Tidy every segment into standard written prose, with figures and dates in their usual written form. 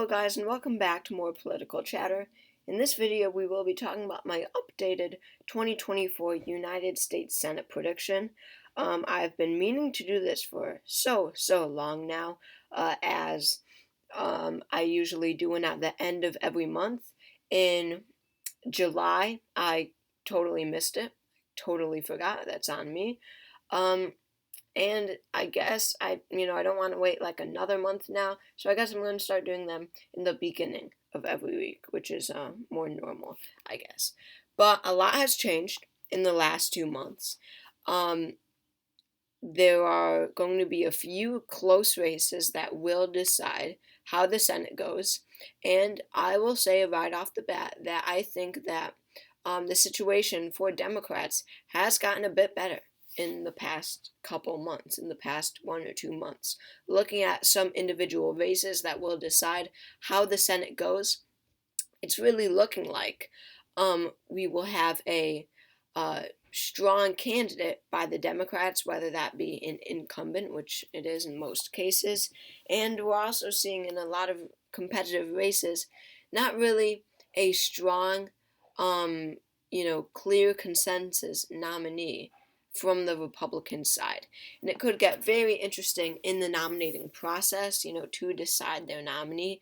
Hello guys, and welcome back to more political chatter. In this video we will be talking about my updated 2024 United States Senate prediction. I've been meaning to do this for so long now, as I usually do one at the end of every month. In July I totally missed it, totally forgot, that's on me. And I guess I don't want to wait like another month now, so I guess I'm going to start doing them in the beginning of every week, which is more normal, I guess. But a lot has changed in the last 2 months. There are going to be a few close races that will decide how the Senate goes, and I will say right off the bat that I think that the situation for Democrats has gotten a bit better in the past couple months, in the past 1 or 2 months. Looking at some individual races that will decide how the Senate goes, it's really looking like we will have a strong candidate by the Democrats, whether that be an incumbent, which it is in most cases, and we're also seeing in a lot of competitive races, not really a strong, clear consensus nominee from the Republican side. And it could get very interesting in the nominating process, to decide their nominee.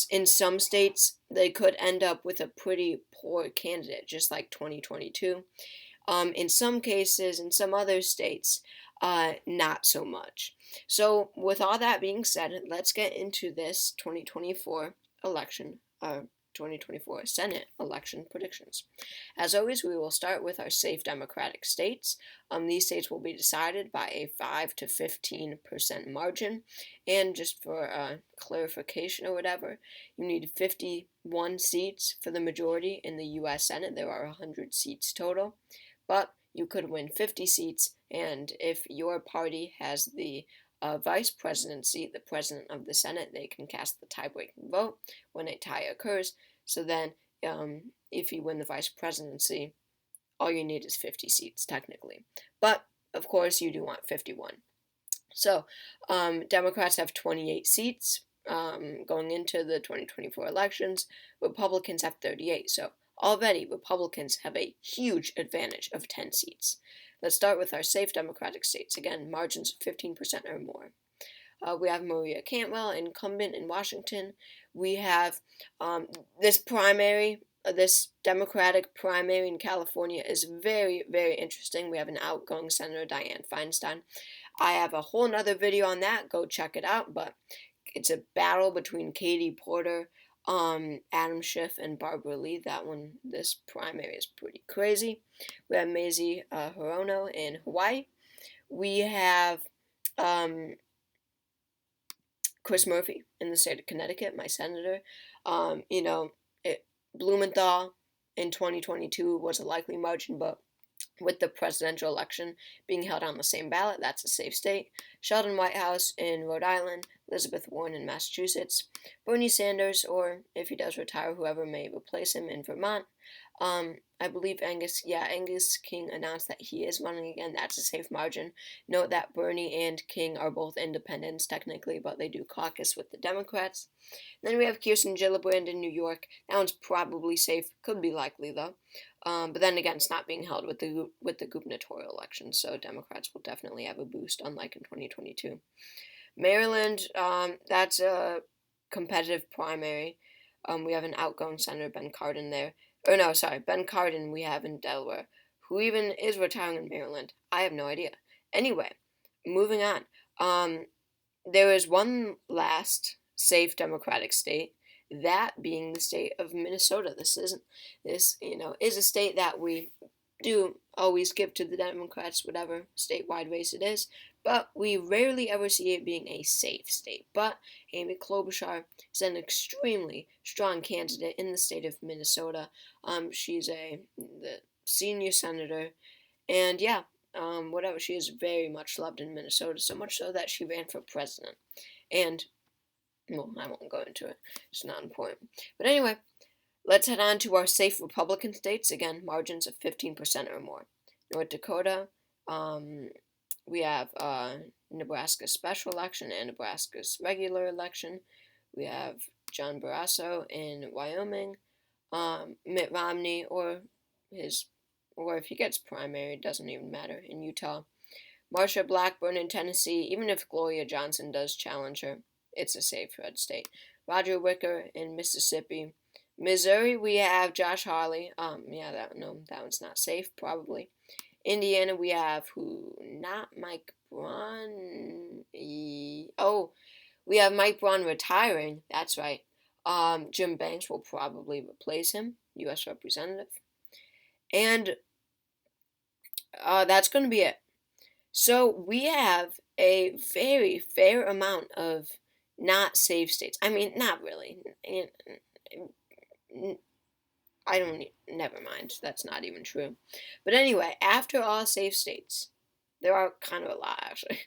In some states, they could end up with a pretty poor candidate, just like 2022. In some cases, in some other states, not so much. So, with all that being said, let's get into this 2024 election, 2024 Senate election predictions. As always, we will start with our safe Democratic states. These states will be decided by a 5 to 15% margin. And just for clarification or whatever, you need 51 seats for the majority in the U.S. Senate. There are 100 seats total. But you could win 50 seats, and if your party has the vice presidency, the president of the Senate, they can cast the tie-breaking vote when a tie occurs. So then, if you win the vice presidency, all you need is 50 seats, technically. But, of course, you do want 51. So, Democrats have 28 seats going into the 2024 elections. Republicans have 38. So, already, Republicans have a huge advantage of 10 seats. Let's start with our safe Democratic states. Again, margins of 15% or more. We have Maria Cantwell, incumbent in Washington. We have this Democratic primary in California is very, very interesting. We have an outgoing Senator, Dianne Feinstein. I have a whole nother video on that. Go check it out. But it's a battle between Katie Porter, Adam Schiff, and Barbara Lee. This primary is pretty crazy. We have Mazie Hirono in Hawaii. We have Chris Murphy in the state of Connecticut, my senator. Blumenthal in 2022 was a likely margin, but with the presidential election being held on the same ballot, that's a safe state. Sheldon Whitehouse in Rhode Island, Elizabeth Warren in Massachusetts, Bernie Sanders, or if he does retire, whoever may replace him in Vermont. I believe Angus King announced that he is running again. That's a safe margin. Note that Bernie and King are both independents technically, but they do caucus with the Democrats. Then we have Kirsten Gillibrand in New York. That one's probably safe. Could be likely though. But then again, it's not being held with the gubernatorial election, so Democrats will definitely have a boost, unlike in 2022. Maryland, that's a competitive primary. We have an outgoing Senator, Ben Cardin there. Ben Cardin we have in Delaware. Who even is retiring in Maryland? I have no idea. Anyway, moving on. There is one last safe Democratic state, that being the state of Minnesota. This is a state that we do always give to the Democrats, whatever statewide race it is, but we rarely ever see it being a safe state. But Amy Klobuchar is an extremely strong candidate in the state of Minnesota. She's the senior senator, and she is very much loved in Minnesota, so much so that she ran for president. And, well, I won't go into it. It's not important. But anyway, let's head on to our safe Republican states. Again, margins of 15% or more. North Dakota, we have Nebraska's special election and Nebraska's regular election. We have John Barrasso in Wyoming, Mitt Romney, or if he gets primary, it doesn't even matter, in Utah. Marsha Blackburn in Tennessee, even if Gloria Johnson does challenge her, it's a safe red state. Roger Wicker in Mississippi. Missouri, we have Josh Hawley. That one's not safe, probably. Indiana, we have who? Not Mike Braun. We have Mike Braun retiring. That's right. Jim Banks will probably replace him, U.S. Representative. And that's going to be it. So we have a very fair amount of not safe states. I mean, not really. Never mind. That's not even true. But anyway, after all safe states, there are kind of a lot actually.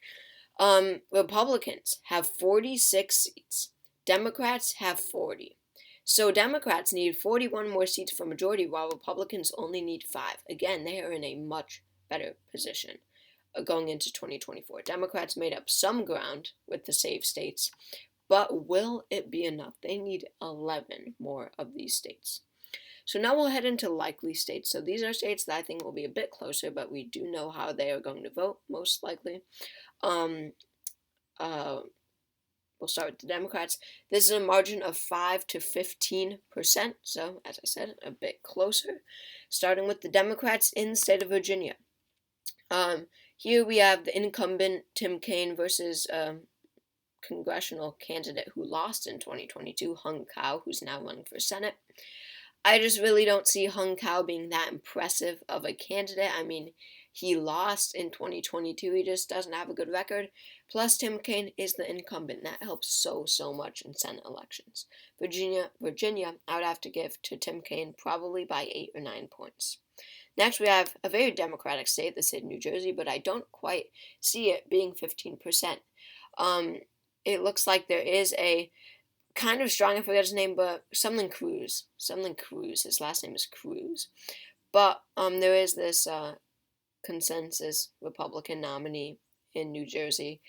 Republicans have 46 seats. Democrats have 40. So Democrats need 41 more seats for majority, while Republicans only need 5. Again, they are in a much better position going into 2024. Democrats made up some ground with the safe states, but will it be enough? They need 11 more of these states. So now we'll head into likely states. So these are states that I think will be a bit closer, but we do know how they are going to vote, most likely. We'll start with the Democrats. This is a margin of 5 to 15%. So, as I said, a bit closer. Starting with the Democrats in the state of Virginia. Here we have the incumbent Tim Kaine versus congressional candidate who lost in 2022, Hung Kao, who's now running for Senate. I just really don't see Hung Kao being that impressive of a candidate. I mean, he lost in 2022. He just doesn't have a good record. Plus, Tim Kaine is the incumbent. That helps so much in Senate elections. Virginia, I would have to give to Tim Kaine probably by 8 or 9 points. Next, we have a very Democratic state, the state of New Jersey, but I don't quite see it being 15%. It looks like there is a kind of strong, I forget his name, but something Cruz. His last name is Cruz. But there is this consensus Republican nominee in New Jersey.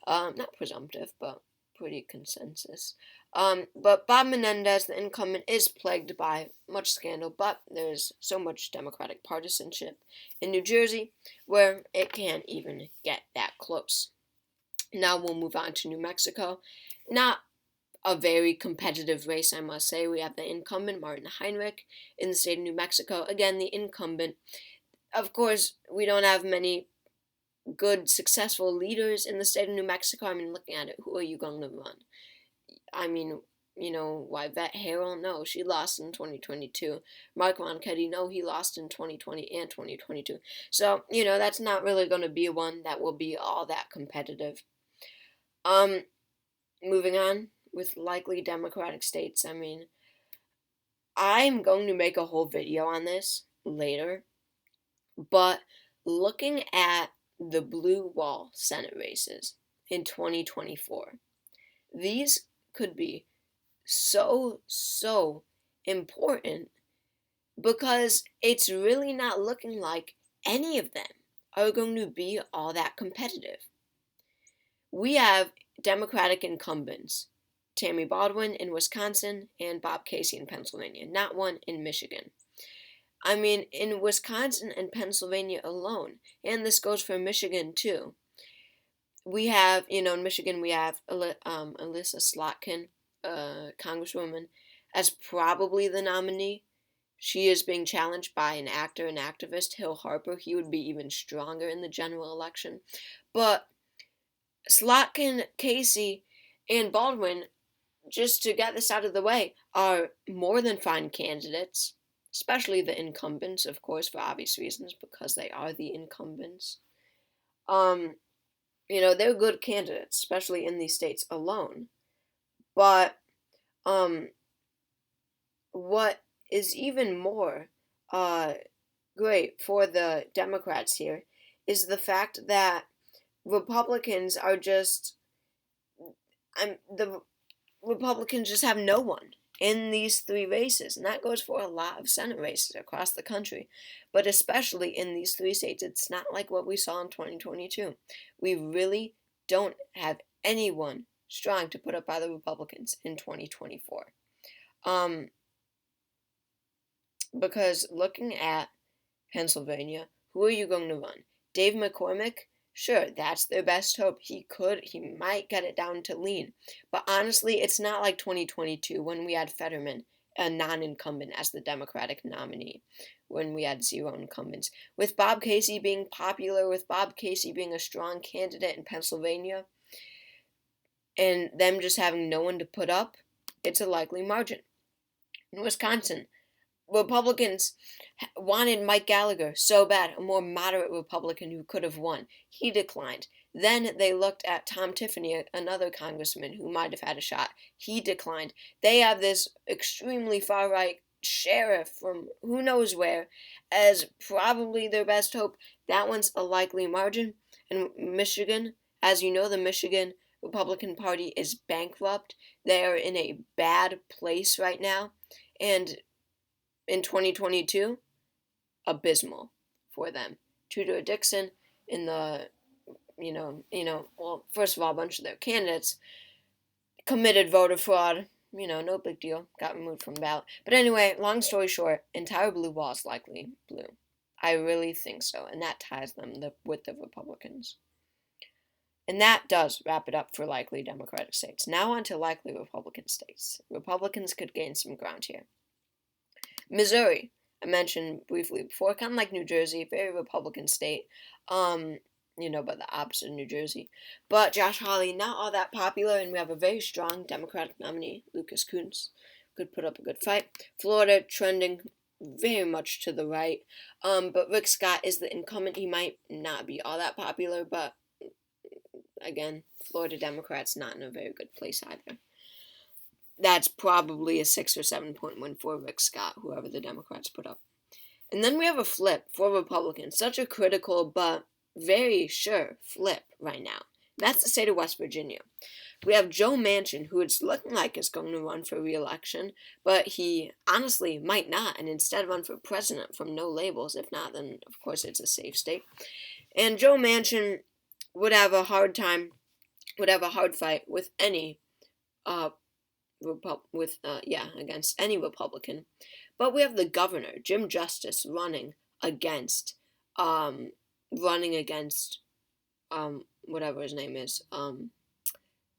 Not presumptive, but pretty consensus. But Bob Menendez, the incumbent, is plagued by much scandal, but there's so much Democratic partisanship in New Jersey where it can't even get that close. Now we'll move on to New Mexico. Not a very competitive race, I must say. We have the incumbent, Martin Heinrich, in the state of New Mexico. Again, the incumbent. Of course, we don't have many good, successful leaders in the state of New Mexico. I mean, looking at it, who are you going to run? I mean, Yvette Herrell, no, she lost in 2022. Mark Ronchetti, no, he lost in 2020 and 2022. So, that's not really going to be one that will be all that competitive. Moving on with likely Democratic states. I mean, I'm going to make a whole video on this later, but looking at the blue wall Senate races in 2024, these could be so important because it's really not looking like any of them are going to be all that competitive. We have Democratic incumbents, Tammy Baldwin in Wisconsin and Bob Casey in Pennsylvania, not one in Michigan. I mean, in Wisconsin and Pennsylvania alone, and this goes for Michigan too, we have, in Michigan we have Elissa Slotkin, Congresswoman, as probably the nominee. She is being challenged by an actor and activist, Hill Harper. He would be even stronger in the general election. But Slotkin, Casey, and Baldwin, just to get this out of the way, are more than fine candidates, especially the incumbents, of course, for obvious reasons, because they are the incumbents. They're good candidates, especially in these states alone. But what is even more great for the Democrats here is the fact that Republicans are the Republicans just have no one in these 3 races, and that goes for a lot of Senate races across the country, but especially in these 3 states. It's not like what we saw in 2022. We really don't have anyone strong to put up by the Republicans in 2024. Because looking at Pennsylvania, who are you going to run? Dave McCormick? Sure, that's their best hope. He might get it down to lean. But honestly, it's not like 2022 when we had Fetterman, a non-incumbent, as the Democratic nominee, when we had 0 incumbents. With Bob Casey being popular, with Bob Casey being a strong candidate in Pennsylvania, and them just having no one to put up, it's a likely margin. In Wisconsin, Republicans wanted Mike Gallagher so bad, a more moderate Republican who could have won. He declined. Then they looked at Tom Tiffany, another congressman who might have had a shot. He declined. They have this extremely far-right sheriff from who knows where as probably their best hope. That one's a likely margin. In Michigan, as you know, the Michigan Republican Party is bankrupt. They are in a bad place right now. And in 2022, abysmal for them. Tudor Dixon in the, well, first of all, a bunch of their candidates committed voter fraud. No big deal. Got removed from the ballot. But anyway, long story short, entire blue wall is likely blue. I really think so. And that ties them with the Republicans. And that does wrap it up for likely Democratic states. Now on to likely Republican states. Republicans could gain some ground here. Missouri, I mentioned briefly before, kind of like New Jersey, very Republican state, but the opposite of New Jersey. But Josh Hawley, not all that popular, and we have a very strong Democratic nominee, Lucas Kunce, could put up a good fight. Florida, trending very much to the right, but Rick Scott is the incumbent. He might not be all that popular, but again, Florida Democrats not in a very good place either. That's probably a 6 or 7 point win for Rick Scott, whoever the Democrats put up. And then we have a flip for Republicans. Such a critical but very sure flip right now. That's the state of West Virginia. We have Joe Manchin, who it's looking like is going to run for re-election, but he honestly might not, and instead run for president from no labels. If not, then of course it's a safe state. And Joe Manchin would have a hard fight with any against any Republican. But we have the governor, Jim Justice, running against whatever his name is,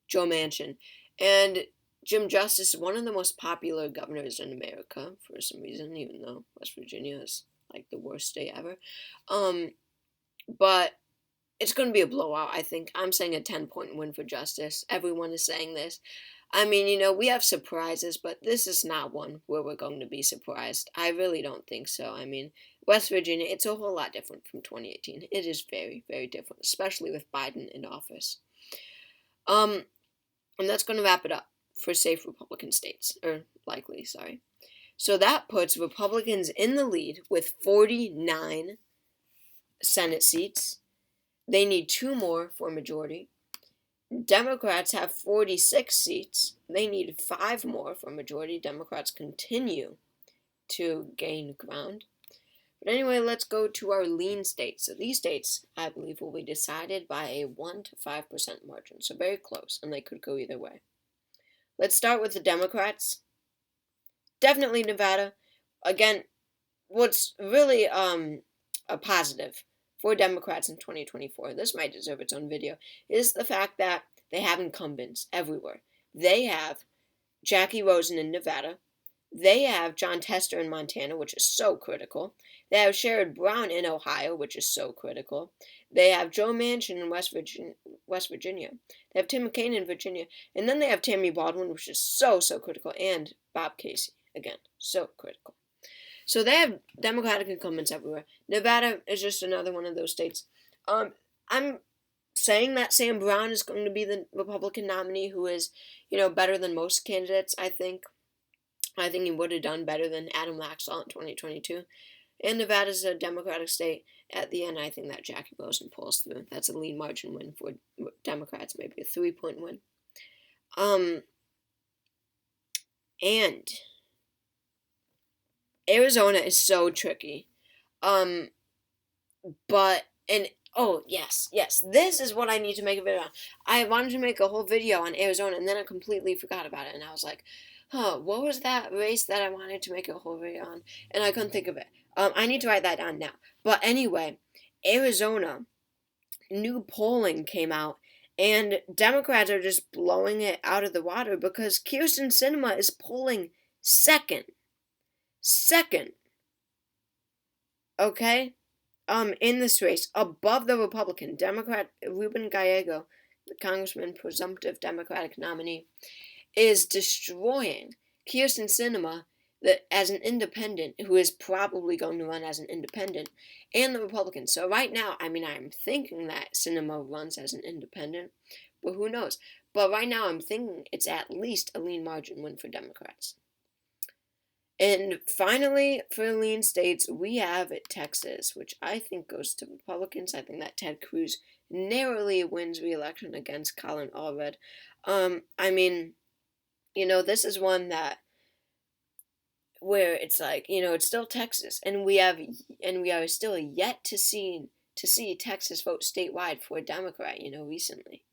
Joe Manchin. And Jim Justice is one of the most popular governors in America for some reason, even though West Virginia is like the worst state ever. But it's going to be a blowout, I think. I'm saying a 10-point win for Justice. Everyone is saying this. I mean, we have surprises, but this is not one where we're going to be surprised. I really don't think so. I mean, West Virginia, it's a whole lot different from 2018. It is very, very different, especially with Biden in office. And that's going to wrap it up for safe Republican states, or likely, sorry. So that puts Republicans in the lead with 49 Senate seats. They need 2 more for a majority. Democrats have 46 seats. They need 5 more for a majority. Democrats continue to gain ground. But anyway, let's go to our lean states. So these states, I believe, will be decided by a 1 to 5% margin. So very close, and they could go either way. Let's start with the Democrats. Definitely Nevada. Again, what's really a positive for Democrats in 2024, this might deserve its own video, is the fact that they have incumbents everywhere. They have Jackie Rosen in Nevada. They have Jon Tester in Montana, which is so critical. They have Sherrod Brown in Ohio, which is so critical. They have Joe Manchin in West Virginia. They have Tim McCain in Virginia. And then they have Tammy Baldwin, which is so, so critical. And Bob Casey, again, so critical. So they have Democratic incumbents everywhere. Nevada is just another one of those states. I'm saying that Sam Brown is going to be the Republican nominee who is, better than most candidates, I think. I think he would have done better than Adam Laxalt in 2022. And Nevada's a Democratic state. At the end, I think that Jackie Rosen pulls through. That's a lean margin win for Democrats, maybe a 3-point win. And Arizona is so tricky. But Oh, yes, yes. This is what I need to make a video on. I wanted to make a whole video on Arizona, and then I completely forgot about it. And I was like, what was that race that I wanted to make a whole video on? And I couldn't think of it. I need to write that down now. But anyway, Arizona, new polling came out, and Democrats are just blowing it out of the water because Kyrsten Sinema is polling second. Second. Okay? In this race, above the Republican, Democrat Ruben Gallego, the congressman, presumptive Democratic nominee, is destroying Kyrsten Sinema as an independent, who is probably going to run as an independent, and the Republicans. So right now, I mean, I'm thinking that Sinema runs as an independent, but who knows? But right now, I'm thinking it's at least a lean margin win for Democrats. And finally, for lean states, we have Texas, which I think goes to Republicans. I think that Ted Cruz narrowly wins re-election against Colin Allred. I mean, this is one that where it's like, it's still Texas, and we are still yet to see Texas vote statewide for a Democrat, recently.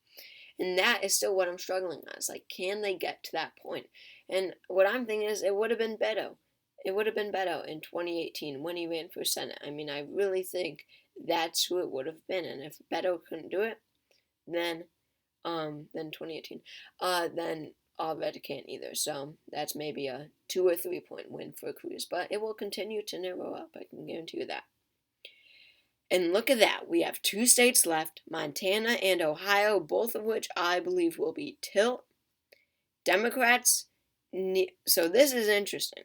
And that is still what I'm struggling on. It's like, can they get to that point? And what I'm thinking is, it would have been better. It would have been better in 2018 when he ran for Senate. I mean, I really think that's who it would have been. And if Beto couldn't do it, then 2018, then Allred can't either. So that's maybe a 2 or 3 point win for Cruz. But it will continue to narrow up. I can guarantee you that. And look at that. We have 2 states left, Montana and Ohio, both of which I believe will be tilt. Democrats, so this is interesting.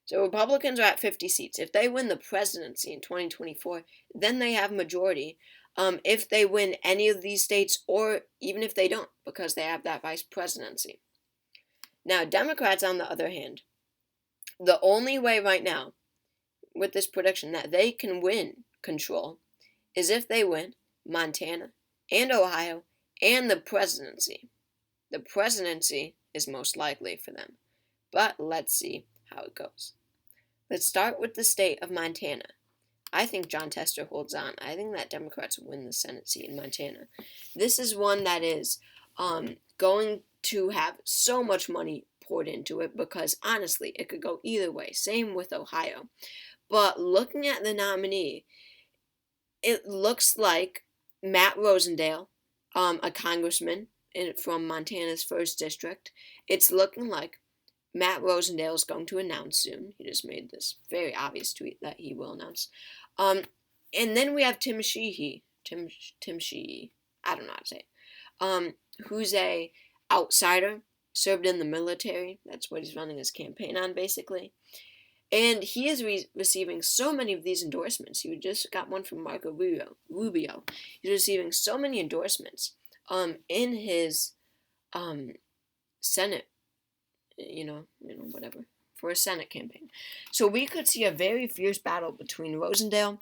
So Republicans are at 50 seats. If they win the presidency in 2024, then they have majority. If they win any of these states, or even if they don't, because they have that vice presidency. Now, Democrats, on the other hand, the only way right now, with this prediction, that they can win control is if they win Montana and Ohio and the presidency. The presidency is most likely for them. But let's see how it goes. Let's start with the state of Montana. I think Jon Tester holds on. I think that Democrats win the Senate seat in Montana. This is one that is going to have so much money poured into it because, honestly, it could go either way. Same with Ohio. But looking at the nominee, it looks like Matt Rosendale, a congressman from Montana's 1st District, it's looking like Matt Rosendale is going to announce soon. He just made this very obvious tweet that he will announce. And then we have Tim Sheehy. Tim Sheehy. I don't know how to say it. Who's a outsider, served in the military. That's what he's running his campaign on, basically. And he is receiving so many of these endorsements. He just got one from Marco Rubio. He's receiving so many endorsements in his Senate, whatever, for a Senate campaign. So we could see a very fierce battle between Rosendale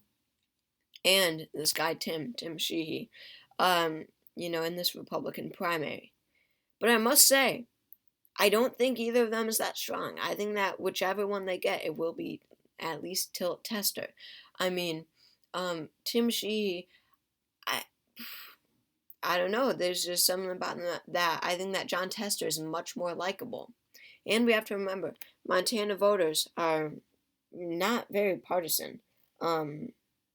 and this guy Tim Sheehy, in this Republican primary. But I must say, I don't think either of them is that strong. I think that whichever one they get, it will be at least tilt Tester. I mean, Tim Sheehy, I don't know. There's just something about that. I think that Jon Tester is much more likable. And we have to remember, Montana voters are not very partisan, when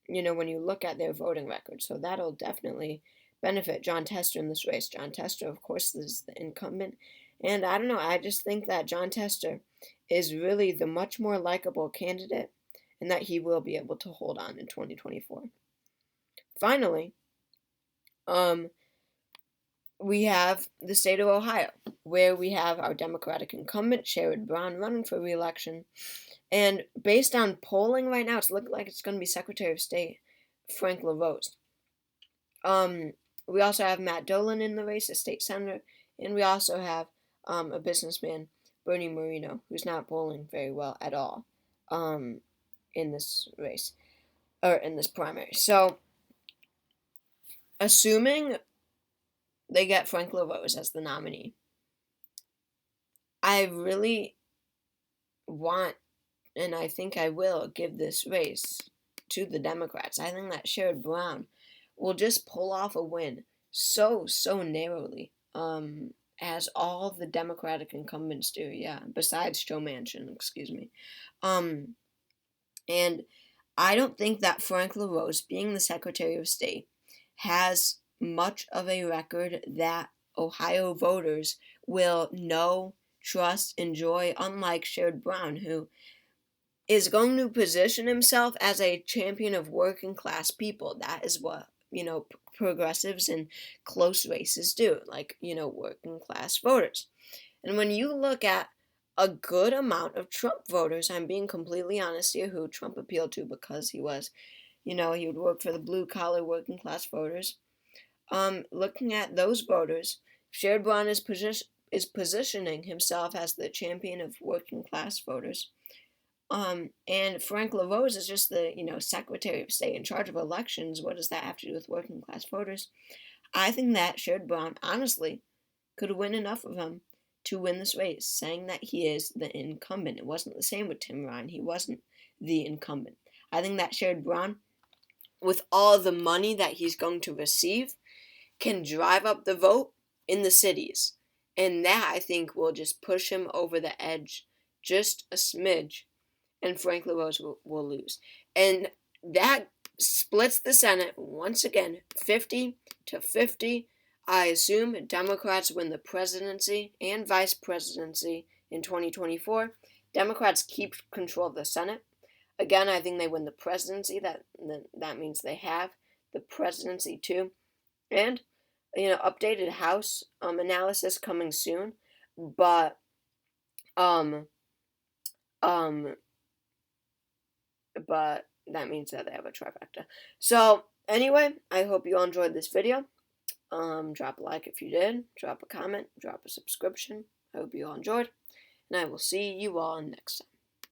you look at their voting record. So that'll definitely benefit Jon Tester in this race. Jon Tester, of course, is the incumbent. And I don't know, I just think that Jon Tester is really the much more likable candidate and that he will be able to hold on in 2024. Finally, we have the state of Ohio, where we have our Democratic incumbent, Sherrod Brown, running for re-election. And based on polling right now, it's looking like it's going to be Secretary of State Frank LaRose. We also have Matt Dolan in the race, a state senator, and we also have a businessman, Bernie Moreno, who's not polling very well at all in this race, or in this primary. So, assuming they get Frank LaRose as the nominee, I really want, and I think I will, give this race to the Democrats. I think that Sherrod Brown will just pull off a win so narrowly. As all the Democratic incumbents do, yeah, besides Joe Manchin, excuse me. Um, and I don't think that Frank LaRose, being the Secretary of State, has much of a record that Ohio voters will know, trust, enjoy, unlike Sherrod Brown, who is going to position himself as a champion of working class people. That is what, progressives in close races do, like, working class voters. And when you look at a good amount of Trump voters, I'm being completely honest here, who Trump appealed to because he was, he would work for the blue collar working class voters. Looking at those voters, Sherrod Brown is positioning himself as the champion of working class voters. And Frank LaRose is just the, Secretary of State in charge of elections. What does that have to do with working class voters? I think that Sherrod Brown, honestly, could win enough of them to win this race, saying that he is the incumbent. It wasn't the same with Tim Ryan. He wasn't the incumbent. I think that Sherrod Brown, with all the money that he's going to receive, can drive up the vote in the cities. And that, I think, will just push him over the edge just a smidge, and Frank LaRose will lose. And that splits the Senate once again, 50-50. I assume Democrats win the presidency and vice presidency in 2024. Democrats keep control of the Senate. Again, I think they win the presidency. That means they have the presidency too. And, updated House analysis coming soon. But, but that means that they have a trifecta. So, anyway, I hope you all enjoyed this video. Drop a like if you did. Drop a comment. Drop a subscription. I hope you all enjoyed. And I will see you all next time.